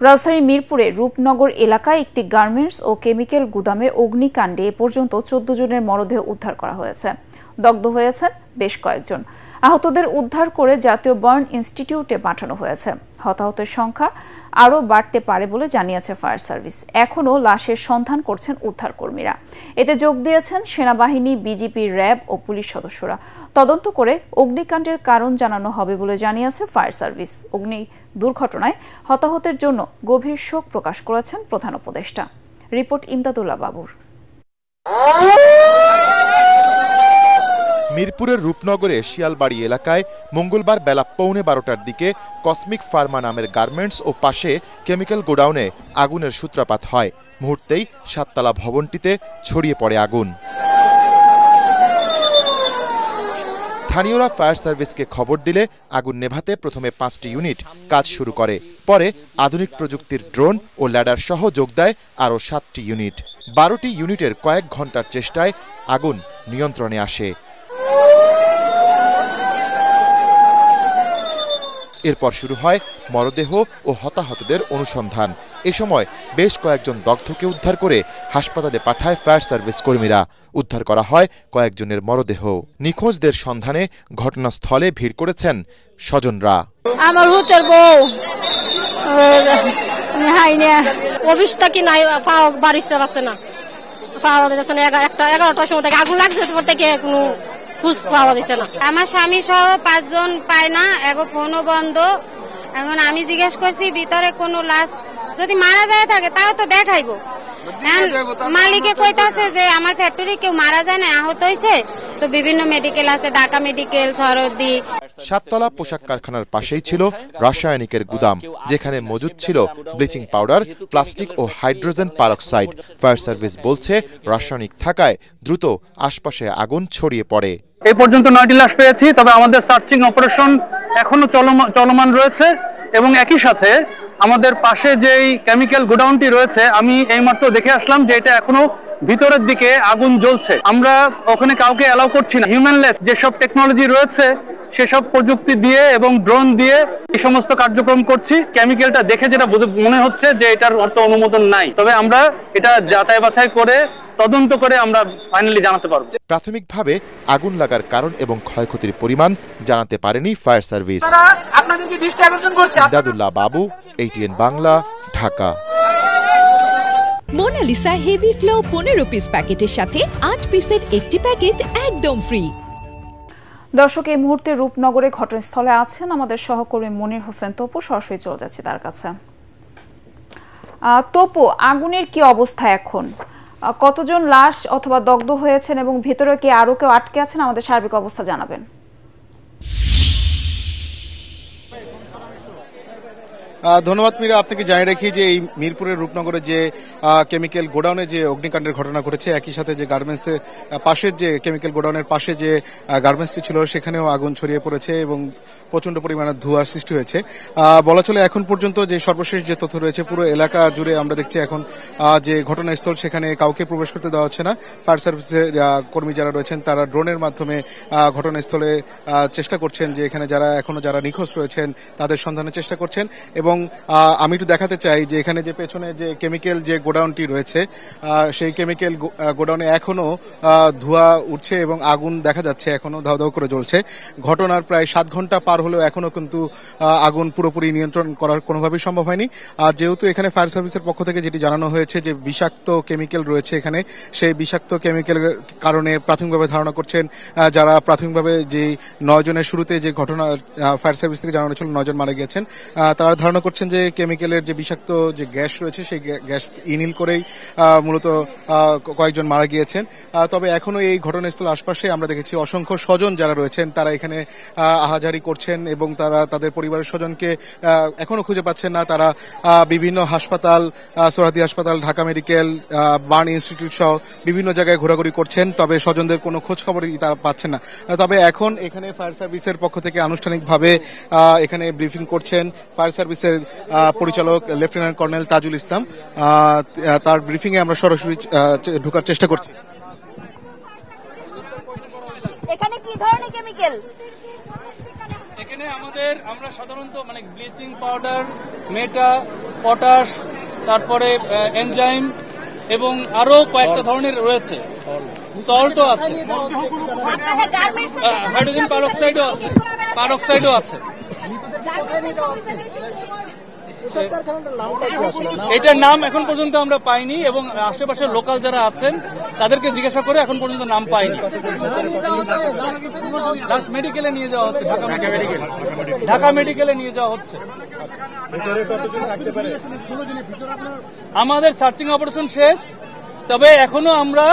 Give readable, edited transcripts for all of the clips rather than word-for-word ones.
রাজধানীর মিরপুরে রূপনগর এলাকায় একটি গার্মেন্টস ও কেমিক্যাল গুদামে অগ্নিকাণ্ডে এ পর্যন্ত 14 জনের মরদেহ উদ্ধার করা হয়েছে। দগ্ধ হয়েছেন বেশ কয়েকজন। আহতদের উদ্ধার করে জাতীয় বার্ন ইনস্টিটিউটে পাঠানো হয়েছে। হতাহতের সংখ্যা আরও বাড়তে পারে বলে জানিয়েছে ফায়ার সার্ভিস। এখনও লাশের সন্ধান করছেন উদ্ধারকর্মীরা। এতে যোগ দিয়েছেন সেনাবাহিনী, বিজিপি, র্যাব ও পুলিশ সদস্যরা। তদন্ত করে অগ্নিকাণ্ডের কারণ জানানো হবে বলে জানিয়েছে ফায়ার সার্ভিস। অগ্নি দুর্ঘটনায় হতাহতের জন্য গভীর শোক প্রকাশ করেছেন প্রধান উপদেষ্টা। রিপোর্ট ইমদাদুল্লাহ বাবুর। মিরপুরের রূপনগরে শিয়ালবাড়ি এলাকায় মঙ্গলবার বেলা 11:15টার দিকে কসমিক ফার্মা নামের গার্মেন্টস ও পাশে কেমিক্যাল গোডাউনে আগুনের সূত্রপাত হয়। মুহূর্তেই 7তলা ভবনটিতে ছড়িয়ে পড়ে আগুন। স্থানীয়রা ফায়ার সার্ভিসকে খবর দিলে আগুন নেভাতে প্রথমে 5টি ইউনিট কাজ শুরু করে। পরে আধুনিক প্রযুক্তির ড্রোন ও ল্যাডার সহ যোগ দেয় আরও 7টি ইউনিট। 12টি ইউনিটের কয়েক ঘন্টার চেষ্টায় আগুন নিয়ন্ত্রণে আসে। এরপর শুরু হয় মরদেহ ও হতাহতদের অনুসন্ধান। এ সময় বেশ কয়েকজন দগ্ধকে উদ্ধার করে হাসপাতালে পাঠায় ফায়ার সার্ভিস কর্মীরা। উদ্ধার করা হয় কয়েকজনের মরদেহ। নিখোঁজদের সন্ধানে ঘটনাস্থলে ভিড় করেছেন স্বজনরা। আমার হুতের বউ অফিস থেকে নাই, বাড়িতে আছে না, 11টার সময় থেকে আগুন লাগছে, থেকে কোনো খোঁজ পাওয়া যাচ্ছে না। আমার স্বামী সহ 5 জন পায় না, এগো ফোনও বন্ধ। এখন আমি জিজ্ঞেস করছি ভিতরে কোনো লাশ যদি মারা যায় থাকে তাও তো দেখাইবো। মালিকে কইতাছে যে আমার ফ্যাক্টরি কেউ মারা যায় না, আহত হয়েছে, তো বিভিন্ন মেডিকেল আছে, ঢাকা মেডিকেল, সরদি। 7তলা পোশাক কারখানার পাশেই ছিল রাসায়নিকের গুদাম, যেখানে মজুদ ছিল ব্লিচিং পাউডার, প্লাস্টিক ও হাইড্রোজেন পারক্সাইড। ফায়ার সার্ভিস বলছে রাসায়নিক থাকায় দ্রুত আশপাশে আগুন ছড়িয়ে পড়ে। এই পর্যন্ত 9টি লাশ পেয়েছি, তবে আমাদের সার্চিং অপারেশন এখনো চলমান রয়েছে। এবং একই সাথে আমাদের পাশে যেই কেমিক্যাল গোডাউনটি রয়েছে, আমি এইমাত্র দেখে আসলাম যে এটা এখনো ভিতরের দিকে আগুন জ্বলছে। আমরা ওখানে কাউকে অ্যালাউ করছি না। হিউম্যানলেস যেসব টেকনোলজি রয়েছে সেসব প্রযুক্তি দিয়ে এবং ড্রোন দিয়ে এই সমস্ত কার্যক্রম করছি। কেমিক্যালটা দেখে যেটা মনে হচ্ছে যে এটার অর্থ অনুমোদন নাই, তবে আমরা এটা যাচাই বাছাই করে তদন্ত করে আমরা ফাইনালি জানাতে পারবো। প্রাথমিকভাবে আগুন লাগার কারণ এবং ক্ষয়ক্ষতির পরিমাণ জানাতে পারেনি fire service. Imdadullah Babu, ATN Bangla, Dhaka. Monalisa heavy flow 15 piece প্যাকেটের সাথে 8 পিসের একটি প্যাকেট একদম ফ্রি। দর্শক, এই মুহূর্তে রূপনগরে ঘটনাস্থলে আছেন আমাদের সহকর্মী মনির হোসেন তপু। সরাসরি চলে যাচ্ছি তার কাছে। তপু, আগুনের কি অবস্থা এখন? কতজন লাশ অথবা দগ্ধ হয়েছেন এবং ভেতরে কি আরো কেউ আটকে আছেন? আমাদের সার্বিক অবস্থা জানাবেন। ধন্যবাদ মীরা। আপনাকে জানিয়ে রাখি যে এই মিরপুরের রূপনগরে যে কেমিক্যাল গোডাউনে যে অগ্নিকাণ্ডের ঘটনা ঘটেছে, একই সাথে যে গার্মেন্টসের পাশের যে কেমিক্যাল গোডাউনের পাশে যে গার্মেন্টসটি ছিল সেখানেও আগুন ছড়িয়ে পড়েছে এবং প্রচন্ড পরিমাণে ধোঁয়ার সৃষ্টি হয়েছে। বলা চলে এখন পর্যন্ত যে সর্বশেষ যে তথ্য রয়েছে, পুরো এলাকা জুড়ে আমরা দেখছি এখন যে ঘটনাস্থল সেখানে কাউকে প্রবেশ করতে দেওয়া হচ্ছে না। ফায়ার সার্ভিসের কর্মী যারা রয়েছেন তারা ড্রোনের মাধ্যমে ঘটনাস্থলে চেষ্টা করছেন যে এখানে যারা নিখোঁজ রয়েছেন তাদের সন্ধানের চেষ্টা করছেন। এবং আমি একটু দেখাতে চাই যে এখানে যে পেছনে যে কেমিক্যাল যে গোডাউনটি রয়েছে সেই কেমিক্যাল গোডাউনে এখনো ধোঁয়া উঠছে এবং আগুন দেখা যাচ্ছে এখনো ধাউ ধাউ করে জ্বলছে। ঘটনার প্রায় 7 ঘন্টা পার হলেও এখনো কিন্তু আগুন পুরোপুরি নিয়ন্ত্রণ করার কোনোভাবেই সম্ভব হয়নি। আর যেহেতু এখানে ফায়ার সার্ভিসের পক্ষ থেকে যেটি জানানো হয়েছে যে বিষাক্ত কেমিক্যাল রয়েছে এখানে, সেই বিষাক্ত কেমিক্যালের কারণে প্রাথমিকভাবে ধারণা করছেন যারা প্রাথমিকভাবে যে 9 জনের শুরুতে যে ঘটনা ফায়ার সার্ভিস থেকে জানানো ছিল 9 জন মারা গিয়েছেন, তারা ধারণা করছেন যে কেমিক্যালের যে বিষাক্ত যে গ্যাস রয়েছে সেই গ্যাস ইনহেল করেই মূলত কয়েকজন মারা গিয়েছেন। তবে এখনো এই ঘটনাস্থল আশপাশে আমরা দেখেছি অসংখ্য স্বজন যারা রয়েছেন তারা এখানে আহাজারি করছেন এবং তারা তাদের পরিবারের স্বজনকে এখনো খুঁজে পাচ্ছেন না। তারা বিভিন্ন হাসপাতাল, সোহরাওয়ার্দী হাসপাতাল, ঢাকা মেডিকেল, বার্ন ইনস্টিটিউট সহ বিভিন্ন জায়গায় ঘোরাঘুরি করছেন, তবে স্বজনদের কোনো খোঁজ খবরই তারা পাচ্ছেন না। তবে এখন এখানে ফায়ার সার্ভিসের পক্ষ থেকে আনুষ্ঠানিকভাবে এখানে ব্রিফিং করছেন ফায়ার সার্ভিসের পরিচালক লেফটেন্যান্ট কর্নেল তাজুল ইসলাম। তার ব্রিফিং এ আমরা সরাসরি ঢোকার চেষ্টা করছি। এখানে কি ধরনের কেমিক্যাল? এখানে আমরা সাধারণত মানে ব্লিচিং পাউডার, মেটা, পটাশ, তারপরে এনজাইম এবং আরো কয়েকটা ধরনের রয়েছে, সল্টও আছে, হাইড্রোজেন পারঅক্সাইডও আছে। এটার নাম এখন পর্যন্ত আমরা পাইনি এবং আশেপাশের লোকাল যারা আছেন তাদেরকে জিজ্ঞাসা করে এখন পর্যন্ত নাম পাইনি। লাস্ট মেডিকেলে নিয়ে যাওয়া হচ্ছে, ঢাকা মেডিকেলে নিয়ে যাওয়া হচ্ছে। আমাদের সার্চিং অপারেশন শেষ, তবে এখনো আমরা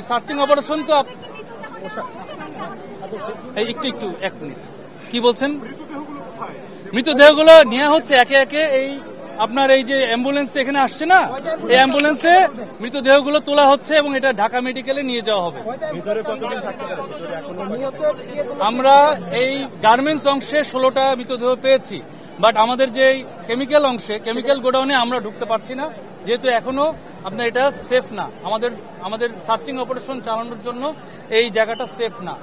সার্চিং অপারেশন তো একটু 1 মিনিট কি বলছেন? মৃতদেহগুলো নেওয়া হচ্ছে একে একে। এই আপনার এই যে অ্যাম্বুলেন্স এখানে আসছে না, এই অ্যাম্বুলেন্সে মৃতদেহগুলো তোলা হচ্ছে এবং এটা ঢাকা মেডিকেলে নিয়ে যাওয়া হবে। আমরা এই গার্মেন্টস অংশে 16টা মৃতদেহ পেয়েছি, বাট আমাদের যে কেমিক্যাল অংশে, কেমিক্যাল গোডাউনে আমরা ঢুকতে পারছি না, যেহেতু এখনো আপনার এটা সেফ না। আমাদের সার্চিং অপারেশন চালানোর জন্য এই জায়গাটা সেফ না।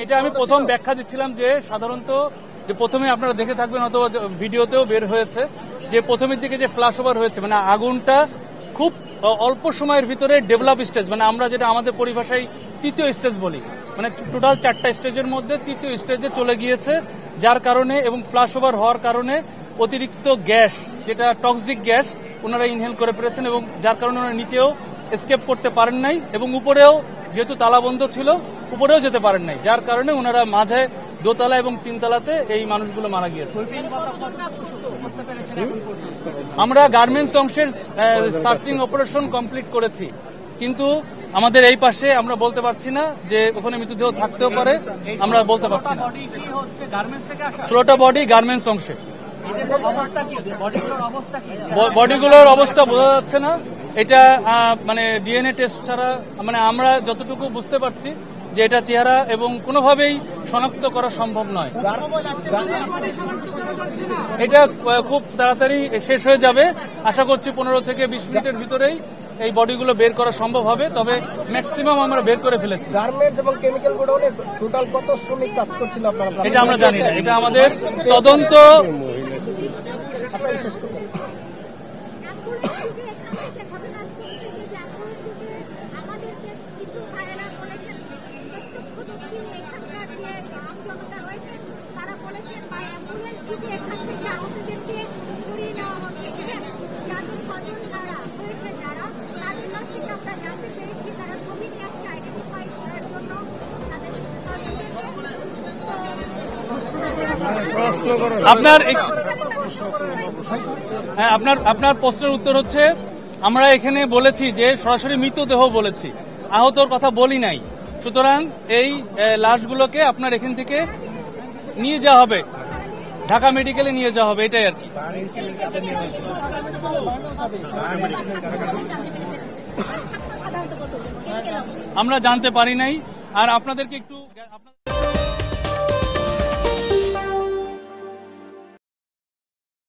এটা আমি প্রথম ব্যাখ্যা দিচ্ছিলাম যে সাধারণত যে প্রথমে আপনারা দেখে থাকবেন অথবা ভিডিওতেও বের হয়েছে যে প্রথমের দিকে যে ফ্ল্যাশ ওভার হয়েছে, মানে আগুনটা খুব অল্প সময়ের ভিতরে ডেভেলপ স্টেজ, মানে আমরা যেটা আমাদের পরিভাষায় 3য় স্টেজ বলি, মানে টোটাল 4টা স্টেজের মধ্যে 3য় স্টেজে চলে গিয়েছে, যার কারণে এবং ফ্ল্যাশ ওভার হওয়ার কারণে অতিরিক্ত গ্যাস, যেটা টক্সিক গ্যাস, ওনারা ইনহেল করে ফেলেছেন এবং যার কারণে ওনারা নিচেও এসকেপ করতে পারেন নাই এবং উপরেও যেহেতু তালাবন্ধ ছিল উপরেও যেতে পারেন নাই, যার কারণে ওনারা মাঝে 2তলা এবং 3তলাতে এই মানুষগুলো মারা গিয়েছে। আমরা গার্মেন্টস অংশের সার্চিং অপারেশন কমপ্লিট করেছি, কিন্তু আমাদের এই পাশে আমরা বলতে পারছি না যে ওখানে মৃতদেহ থাকতেও পারে, আমরা বলতে পারছি না। 16টা বডি গার্মেন্টস অংশে। বডিগুলোর অবস্থা বোঝা যাচ্ছে না, এটা মানে ডিএনএ টেস্ট ছাড়া, মানে আমরা যতটুকু বুঝতে পারছি যে এটা চেহারা এবং কোনোভাবেই শনাক্ত করা সম্ভব নয়। এটা খুব তাড়াতাড়ি শেষ হয়ে যাবে, আশা করছি 15 থেকে 20 মিনিটের ভিতরেই এই বডিগুলো বের করা সম্ভব হবে, তবে ম্যাক্সিমাম আমরা বের করে ফেলেছি। গার্মেন্টস এবং কেমিক্যাল গোডাউনে টোটাল কত শ্রমিক কাজ করছিল আপনারা? এটা আমরা জানি না, এটা আমাদের তদন্ত। আপনার প্রশ্নের উত্তর হচ্ছে আমরা এখানে বলেছি যে সরাসরি মৃতদেহ বলেছি, আহতর কথা বলি নাই। সুতরাং এই লাশগুলোকে আপনার এখান থেকে নিয়ে যাওয়া হবে, ঢাকা মেডিকেলে নিয়ে যাওয়া হবে, এটাই আর কি। আমরা জানতে পারি নাই, আর আপনাদেরকে একটু